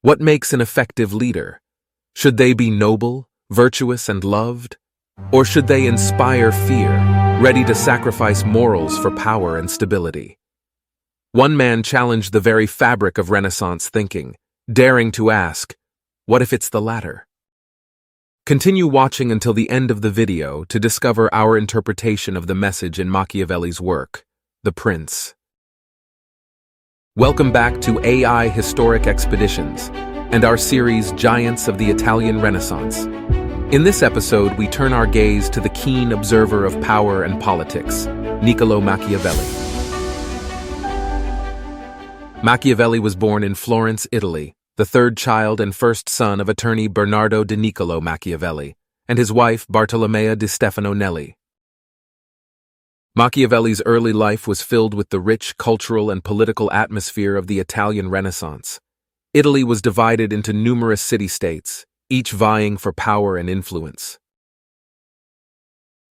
What makes an effective leader? Should they be noble, virtuous, and loved? Or should they inspire fear, ready to sacrifice morals for power and stability? One man challenged the very fabric of Renaissance thinking, daring to ask, what if it's the latter? Continue watching until the end of the video to discover our interpretation of the message in Machiavelli's work, The Prince. Welcome back to AI Historic Expeditions and our series Giants of the Italian Renaissance. In this episode, we turn our gaze to the keen observer of power and politics, Niccolò Machiavelli. Machiavelli was born in Florence, Italy, the third child and first son of attorney Bernardo di Niccolò Machiavelli and his wife Bartolommea di Stefano Nelli. Machiavelli's early life was filled with the rich cultural and political atmosphere of the Italian Renaissance. Italy was divided into numerous city-states, each vying for power and influence.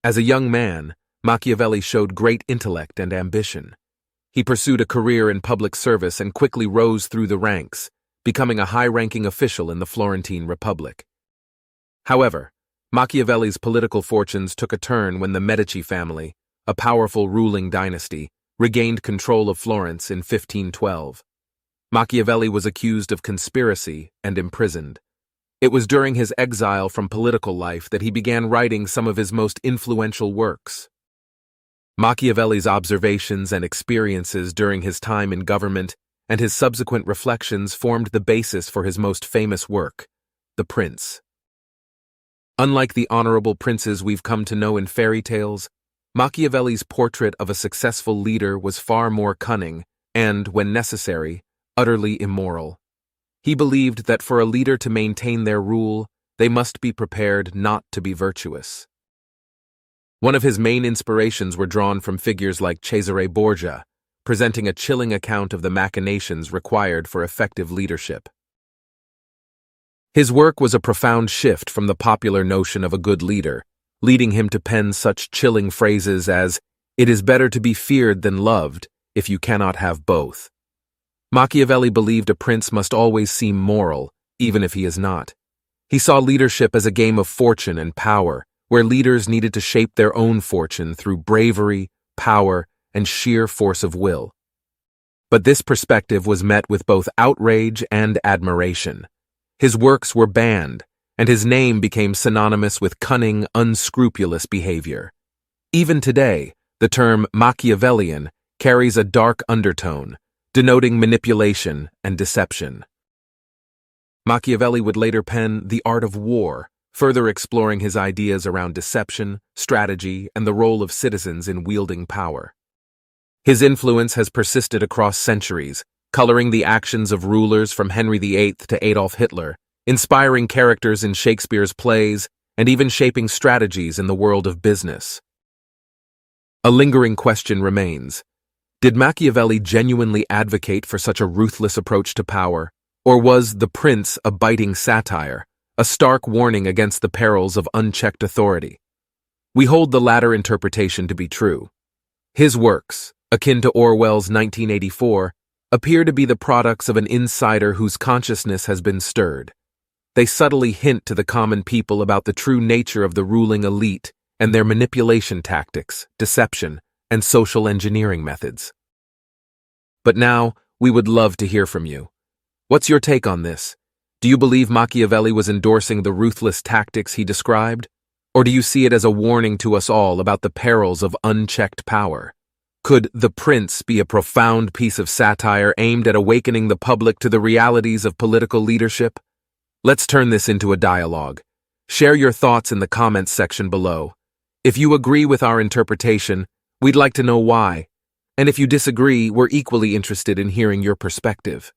As a young man, Machiavelli showed great intellect and ambition. He pursued a career in public service and quickly rose through the ranks, becoming a high-ranking official in the Florentine Republic. However, Machiavelli's political fortunes took a turn when the Medici family, a powerful ruling dynasty, regained control of Florence in 1512. Machiavelli was accused of conspiracy and imprisoned. It was during his exile from political life that he began writing some of his most influential works. Machiavelli's observations and experiences during his time in government and his subsequent reflections formed the basis for his most famous work, The Prince. Unlike the honorable princes we've come to know in fairy tales, Machiavelli's portrait of a successful leader was far more cunning and, when necessary, utterly immoral. He believed that for a leader to maintain their rule, they must be prepared not to be virtuous. One of his main inspirations were drawn from figures like Cesare Borgia, presenting a chilling account of the machinations required for effective leadership. His work was a profound shift from the popular notion of a good leader, leading him to pen such chilling phrases as, "It is better to be feared than loved, if you cannot have both." Machiavelli believed a prince must always seem moral, even if he is not. He saw leadership as a game of fortune and power, where leaders needed to shape their own fortune through bravery, power, and sheer force of will. But this perspective was met with both outrage and admiration. His works were banned, and his name became synonymous with cunning, unscrupulous behavior. Even today, the term Machiavellian carries a dark undertone, denoting manipulation and deception. Machiavelli would later pen The Art of War, further exploring his ideas around deception, strategy, and the role of citizens in wielding power. His influence has persisted across centuries, coloring the actions of rulers from Henry VIII to Adolf Hitler, inspiring characters in Shakespeare's plays, and even shaping strategies in the world of business. A lingering question remains. Did Machiavelli genuinely advocate for such a ruthless approach to power, or was The Prince a biting satire, a stark warning against the perils of unchecked authority? We hold the latter interpretation to be true. His works, akin to Orwell's 1984, appear to be the products of an insider whose consciousness has been stirred. They subtly hint to the common people about the true nature of the ruling elite and their manipulation tactics, deception, and social engineering methods. But now, we would love to hear from you. What's your take on this? Do you believe Machiavelli was endorsing the ruthless tactics he described? Or do you see it as a warning to us all about the perils of unchecked power? Could The Prince be a profound piece of satire aimed at awakening the public to the realities of political leadership? Let's turn this into a dialogue. Share your thoughts in the comments section below. If you agree with our interpretation, we'd like to know why. And if you disagree, we're equally interested in hearing your perspective.